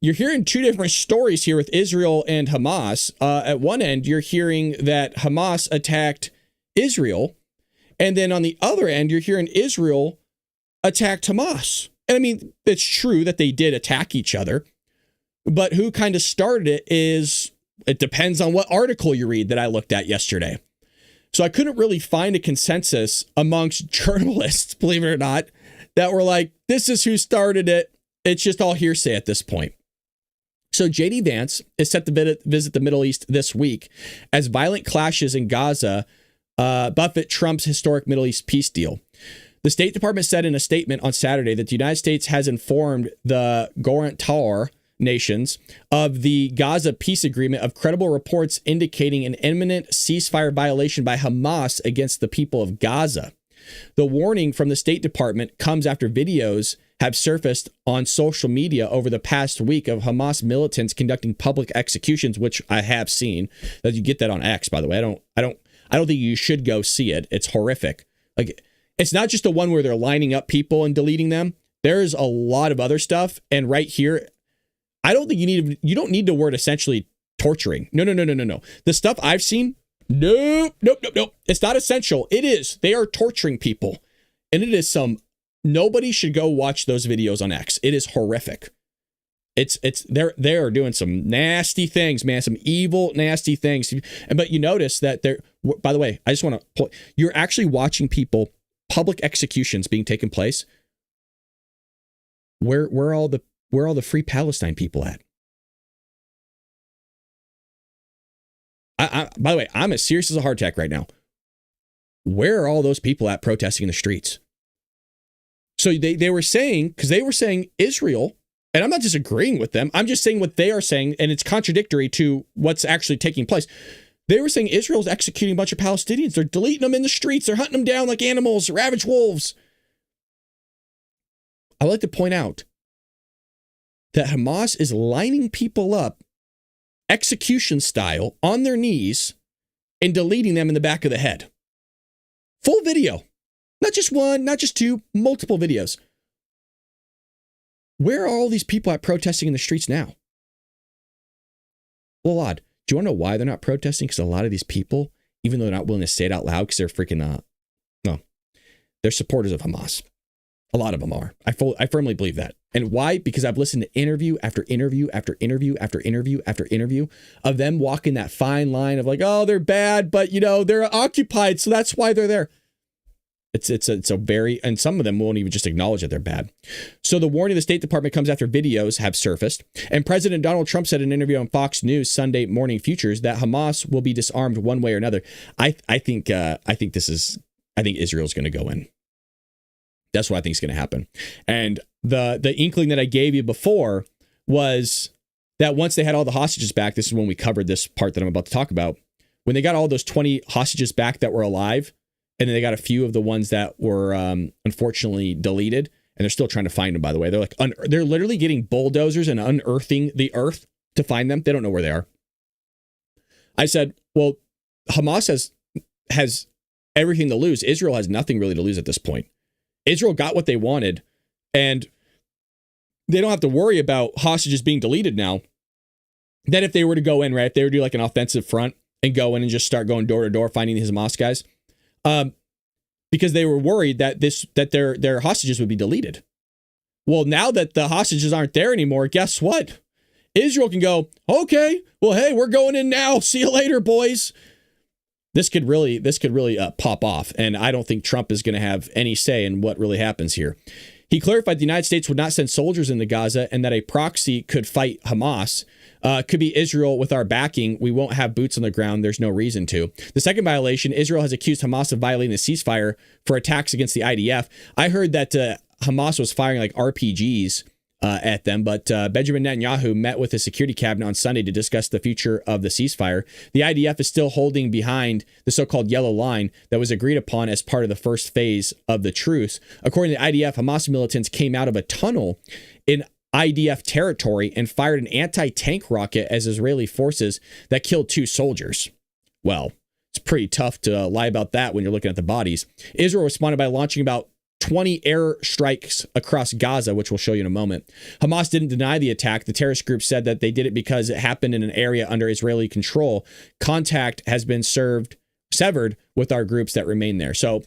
you're hearing two different stories here with Israel and Hamas. At one end, you're hearing that Hamas attacked Israel. And then on the other end, you're hearing Israel attacked Hamas. And I mean, it's true that they did attack each other. But who kind of started it depends on what article you read that I looked at yesterday. So I couldn't really find a consensus amongst journalists, believe it or not, that were like, this is who started it. It's just all hearsay at this point. So J.D. Vance is set to visit the Middle East this week as violent clashes in Gaza buffet Trump's historic Middle East peace deal. The State Department said in a statement on Saturday that the United States has informed the Guarantor nations of the Gaza peace agreement of credible reports indicating an imminent ceasefire violation by Hamas against the people of Gaza. The warning from the State Department comes after videos have surfaced on social media over the past week of Hamas militants conducting public executions, which I have seen. That you get that on X, by the way. I don't think you should go see it. It's horrific. Like, it's not just the one where they're lining up people and deleting them. There's a lot of other stuff, and right here, I don't think you don't need the word essentially torturing. No. The stuff I've seen, nope. It's not essential. It is. They are torturing people. And it is nobody should go watch those videos on X. It is horrific. They're doing some nasty things, man, some evil, nasty things. But you notice that by the way, I just want to, you're actually watching public executions being taken place. Where are all the Free Palestine people at? By the way, I'm as serious as a hardtack right now. Where are all those people at protesting in the streets? So they were saying, because they were saying Israel, and I'm not disagreeing with them. I'm just saying what they are saying, and it's contradictory to what's actually taking place. They were saying Israel's executing a bunch of Palestinians. They're deleting them in the streets. They're hunting them down like animals, ravaged wolves. I like to point out that Hamas is lining people up execution style on their knees and deleting them in the back of the head. Full video. Not just one, not just two, multiple videos. where are all these people at protesting in the streets now? Well, odd. Do you want to know why they're not protesting? Because a lot of these people, even though they're not willing to say it out loud because they're freaking, they're supporters of Hamas. A lot of them are. I firmly believe that. And why? Because I've listened to interview after interview after interview after interview after interview of them walking that fine line of like, oh, they're bad, but they're occupied, so that's why they're there. It's a very, and some of them won't even just acknowledge that they're bad. So the warning of the State Department comes after videos have surfaced, and President Donald Trump said in an interview on Fox News Sunday Morning Futures that Hamas will be disarmed one way or another. I think Israel's going to go in. That's what I think is going to happen. And the inkling that I gave you before was that once they had all the hostages back, this is when we covered this part that I'm about to talk about. When they got all those 20 hostages back that were alive, and then they got a few of the ones that were unfortunately deleted, and they're still trying to find them, by the way. They're like, they're literally getting bulldozers and unearthing the earth to find them. They don't know where they are. I said, well, Hamas has everything to lose. Israel has nothing really to lose at this point. Israel got what they wanted, and they don't have to worry about hostages being deleted now. That if they were to go in, right, if they were to do like an offensive front and go in and just start going door to door finding these Hamas guys, because they were worried that their hostages would be deleted. Well, now that the hostages aren't there anymore, guess what? Israel can go, okay, well, hey, we're going in now. See you later, boys. This could really pop off, and I don't think Trump is going to have any say in what really happens here. He clarified the United States would not send soldiers into Gaza and that a proxy could fight Hamas. Could be Israel with our backing. We won't have boots on the ground. There's no reason to. The second violation, Israel has accused Hamas of violating the ceasefire for attacks against the IDF. I heard that Hamas was firing like RPGs at them, but Benjamin Netanyahu met with the security cabinet on Sunday to discuss the future of the ceasefire. The IDF is still holding behind the so-called yellow line that was agreed upon as part of the first phase of the truce. According to the IDF, Hamas militants came out of a tunnel in IDF territory and fired an anti-tank rocket as Israeli forces that killed 2 soldiers. Well, it's pretty tough to lie about that when you're looking at the bodies. Israel responded by launching about 20 air strikes across Gaza, which we'll show you in a moment. Hamas didn't deny the attack. The terrorist group said that they did it because it happened in an area under Israeli control. Contact has been severed with our groups that remain there. So,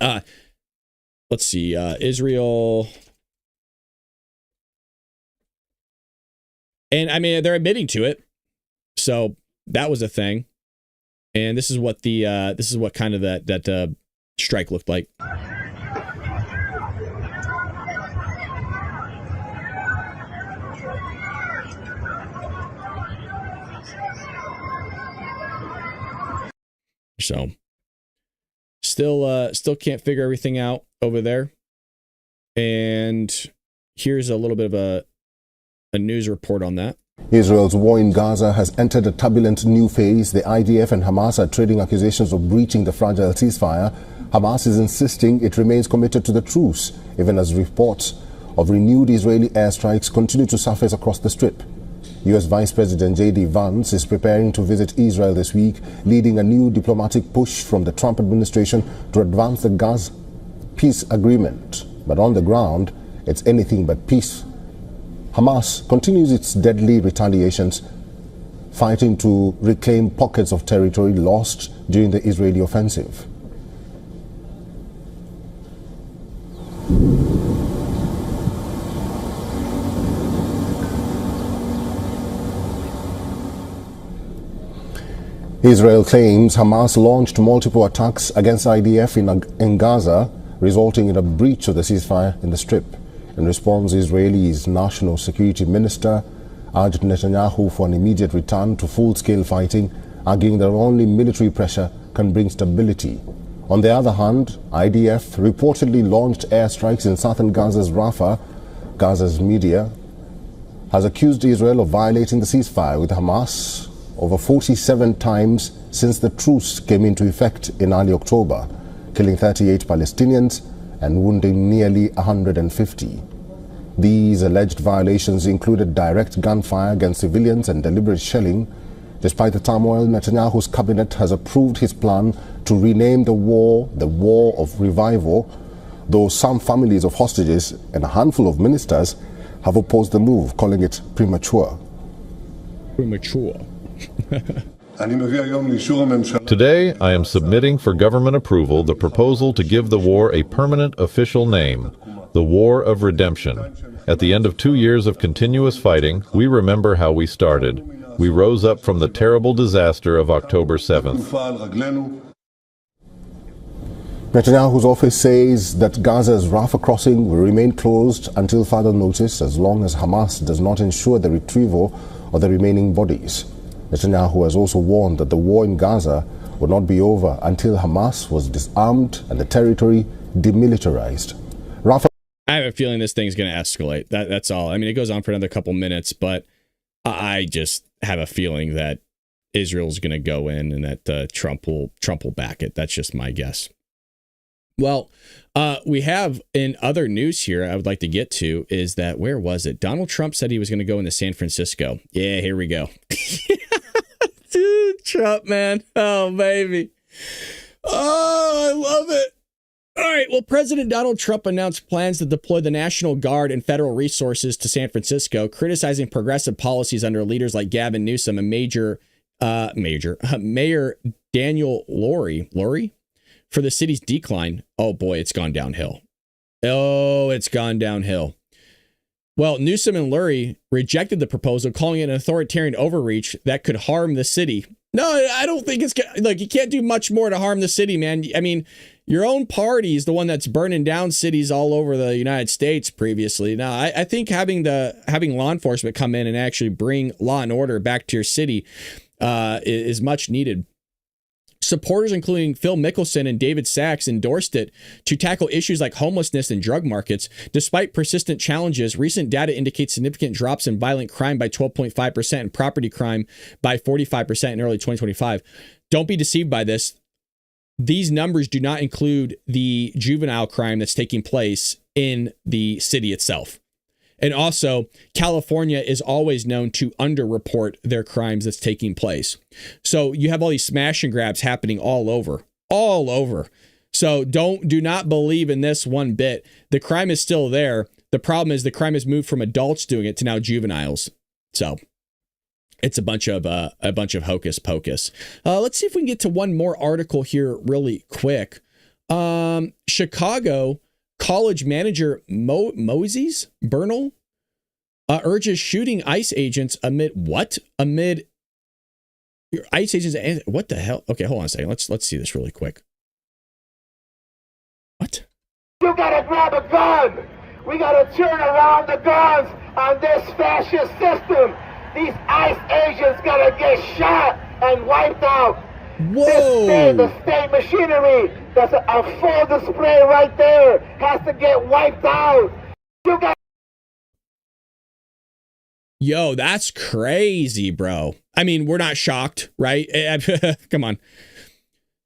let's see. Israel. And I mean, they're admitting to it. So that was a thing. And this is what kind of that strike looked like. So still can't figure everything out over there. And here's a little bit of a news report on that. Israel's war in Gaza has entered a turbulent new phase. The IDF and Hamas are trading accusations of breaching the fragile ceasefire. Hamas is insisting it remains committed to the truce, even as reports of renewed Israeli airstrikes continue to surface across the Strip. U.S. Vice President J.D. Vance is preparing to visit Israel this week, leading a new diplomatic push from the Trump administration to advance the Gaza peace agreement. But on the ground, it's anything but peace. Hamas continues its deadly retaliations, fighting to reclaim pockets of territory lost during the Israeli offensive. Israel claims Hamas launched multiple attacks against IDF in Gaza, resulting in a breach of the ceasefire in the Strip. In response, Israel's National Security Minister urged Netanyahu for an immediate return to full-scale fighting, arguing that only military pressure can bring stability. On the other hand, IDF reportedly launched airstrikes in southern Gaza's Rafah. Gaza's media has accused Israel of violating the ceasefire with Hamas over 47 times since the truce came into effect in early October, killing 38 Palestinians and wounding nearly 150. These alleged violations included direct gunfire against civilians and deliberate shelling. Despite the turmoil, Netanyahu's cabinet has approved his plan to rename the war of revival, though some families of hostages and a handful of ministers have opposed the move, calling it premature. Premature. Today, I am submitting for government approval the proposal to give the war a permanent official name, the War of Redemption. At the end of 2 years of continuous fighting, we remember how we started. We rose up from the terrible disaster of October 7th. Netanyahu's office says that Gaza's Rafah crossing will remain closed until further notice, as long as Hamas does not ensure the retrieval of the remaining bodies. Netanyahu has also warned that the war in Gaza would not be over until Hamas was disarmed and the territory demilitarized. Rafah. I have a feeling this thing's going to escalate. That's all. I mean, it goes on for another couple minutes, but I just have a feeling that Israel's going to go in and that Trump will back it. That's just my guess. Well, we have in other news here I would like to get to is that, where was it? Donald Trump said he was going to go into San Francisco. Yeah, here we go. Dude, Trump, man. Oh, baby. Oh, I love it. All right. Well, President Donald Trump announced plans to deploy the National Guard and federal resources to San Francisco, criticizing progressive policies under leaders like Gavin Newsom and Mayor Daniel Lurie for the city's decline. Oh, boy, it's gone downhill. Oh, it's gone downhill. Well, Newsom and Lurie rejected the proposal, calling it an authoritarian overreach that could harm the city. No, I don't think it's like you can't do much more to harm the city, man. I mean, your own party is the one that's burning down cities all over the United States previously. Now, I think having law enforcement come in and actually bring law and order back to your city is much needed. Supporters, including Phil Mickelson and David Sachs, endorsed it to tackle issues like homelessness and drug markets. Despite persistent challenges, recent data indicates significant drops in violent crime by 12.5% and property crime by 45% in early 2025. Don't be deceived by this. These numbers do not include the juvenile crime that's taking place in the city itself. And also, California is always known to underreport their crimes that's taking place. So you have all these smash and grabs happening all over. So do not believe in this one bit. The crime is still there. The problem is the crime has moved from adults doing it to now juveniles. So it's a bunch of hocus pocus. Let's see if we can get to one more article here really quick. Chicago college manager Moses Bernal urges shooting ICE agents amid what? Amid ICE agents? What the hell? Okay, hold on a second. Let's see this really quick. What? You gotta grab a gun. We gotta turn around the guns on this fascist system. These ICE agents gotta get shot and wiped out. Whoa! The state machinery, that's a full display right there, has to get wiped out. Yo, that's crazy, bro. I mean, we're not shocked, right? Come on.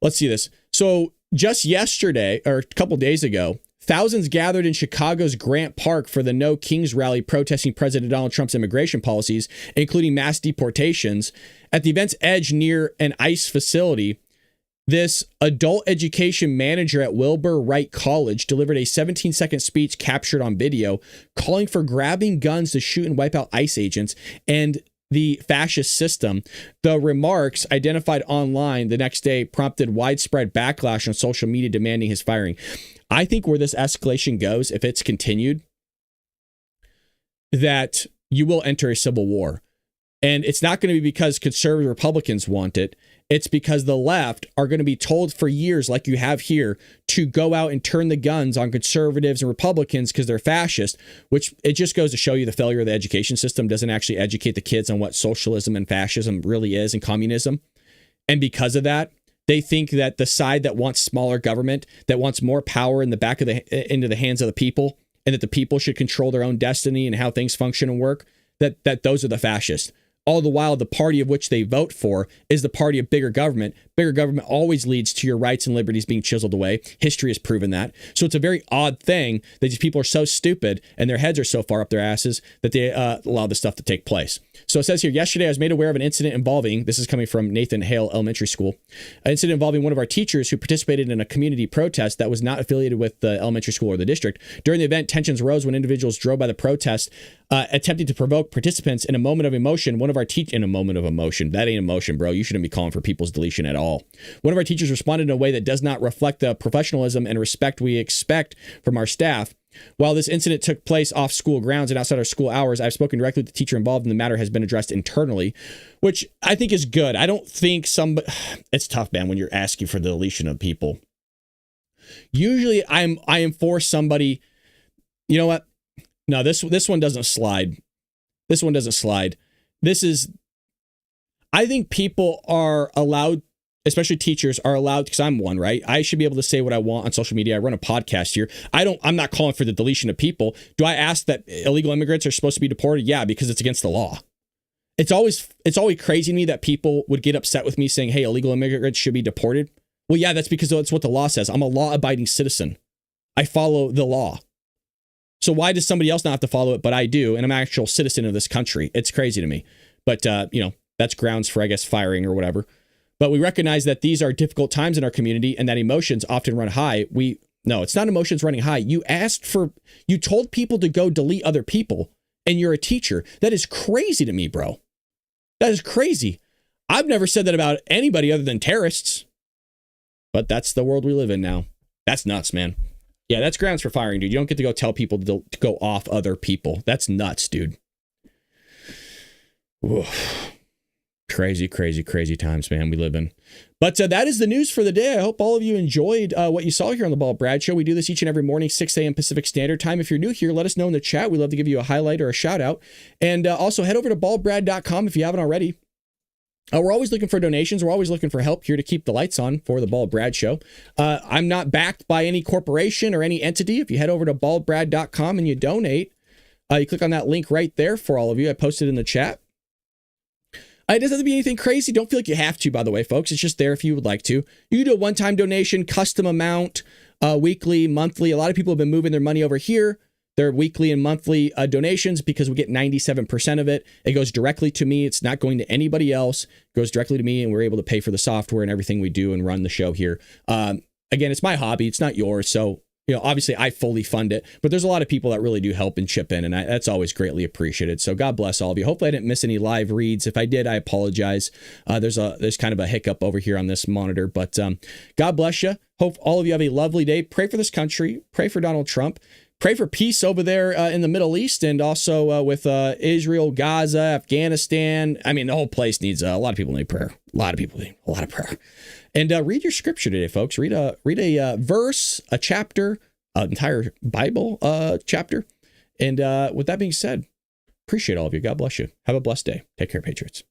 Let's see this. So just yesterday, or a couple days ago, thousands gathered in Chicago's Grant Park for the No Kings rally protesting President Donald Trump's immigration policies, including mass deportations. At the event's edge near an ICE facility, this adult education manager at Wilbur Wright College delivered a 17-second speech captured on video, calling for grabbing guns to shoot and wipe out ICE agents and the fascist system. The remarks, identified online the next day, prompted widespread backlash on social media demanding his firing. I think where this escalation goes, if it's continued, that you will enter a civil war. And it's not going to be because conservative Republicans want it. It's because the left are going to be told for years, like you have here, to go out and turn the guns on conservatives and Republicans because they're fascist, which it just goes to show you the failure of the education system doesn't actually educate the kids on what socialism and fascism really is and communism. And because of that, they think that the side that wants smaller government, that wants more power in the back of into the hands of the people, and that the people should control their own destiny and how things function and work, that those are the fascists. All the while, the party of which they vote for is the party of bigger government. Bigger government always leads to your rights and liberties being chiseled away. History has proven that. So it's a very odd thing that these people are so stupid and their heads are so far up their asses that they allow this stuff to take place. So it says here, yesterday I was made aware of an incident involving, this is coming from Nathan Hale Elementary School, an incident involving one of our teachers who participated in a community protest that was not affiliated with the elementary school or the district. During the event, tensions rose when individuals drove by the protest, attempting to provoke participants in a moment of emotion. One of our in a moment of emotion. That ain't emotion, bro. You shouldn't be calling for people's deletion at all. One of our teachers responded in a way that does not reflect the professionalism and respect we expect from our staff. While this incident took place off school grounds and outside our school hours, I've spoken directly with the teacher involved and the matter has been addressed internally, which I think is good. I don't think it's tough, man, when you're asking for the deletion of people. Usually I am for somebody, you know what? No, this one doesn't slide. This one doesn't slide. I think people are allowed, especially teachers are allowed, because I'm one, right? I should be able to say what I want on social media. I run a podcast here. I'm not calling for the deletion of people. Do I ask that illegal immigrants are supposed to be deported? Yeah, because it's against the law. It's always crazy to me that people would get upset with me saying, hey, illegal immigrants should be deported. Well, yeah, that's because that's what the law says. I'm a law-abiding citizen. I follow the law. So why does somebody else not have to follow it, but I do, and I'm an actual citizen of this country? It's crazy to me. But, that's grounds for, I guess, firing or whatever. But we recognize that these are difficult times in our community and that emotions often run high. No, it's not emotions running high. You told people to go delete other people, and you're a teacher. That is crazy to me, bro. That is crazy. I've never said that about anybody other than terrorists. But that's the world we live in now. That's nuts, man. Yeah, that's grounds for firing, dude. You don't get to go tell people to go off other people. That's nuts, dude. Oof. Crazy, crazy, crazy times, man, we live in. But that is the news for the day. I hope all of you enjoyed what you saw here on the Bald Brad Show. We do this each and every morning, 6 a.m. Pacific Standard Time. If you're new here, let us know in the chat. We'd love to give you a highlight or a shout out. And also head over to baldbrad.com if you haven't already. We're always looking for donations. We're always looking for help here to keep the lights on for the Bald Brad Show. I'm not backed by any corporation or any entity. If you head over to baldbrad.com and you donate, you click on that link right there for all of you. I posted in the chat. It doesn't have to be anything crazy. Don't feel like you have to, by the way, folks. It's just there if you would like to. You can do a one-time donation, custom amount, weekly, monthly. A lot of people have been moving their money over here. Their weekly and monthly donations, because we get 97% of it. It goes directly to me. It's not going to anybody else. It goes directly to me, and we're able to pay for the software and everything we do and run the show here. Again, it's my hobby. It's not yours. So, obviously I fully fund it, but there's a lot of people that really do help and chip in, and that's always greatly appreciated. So God bless all of you. Hopefully I didn't miss any live reads. If I did, I apologize. There's kind of a hiccup over here on this monitor, but God bless you. Hope all of you have a lovely day. Pray for this country. Pray for Donald Trump. Pray for peace over there in the Middle East, and also with Israel, Gaza, Afghanistan. I mean, the whole place needs a lot of people need prayer. A lot of people need a lot of prayer. And read your scripture today, folks. Read a verse, a chapter, an entire Bible chapter. And with that being said, appreciate all of you. God bless you. Have a blessed day. Take care, Patriots.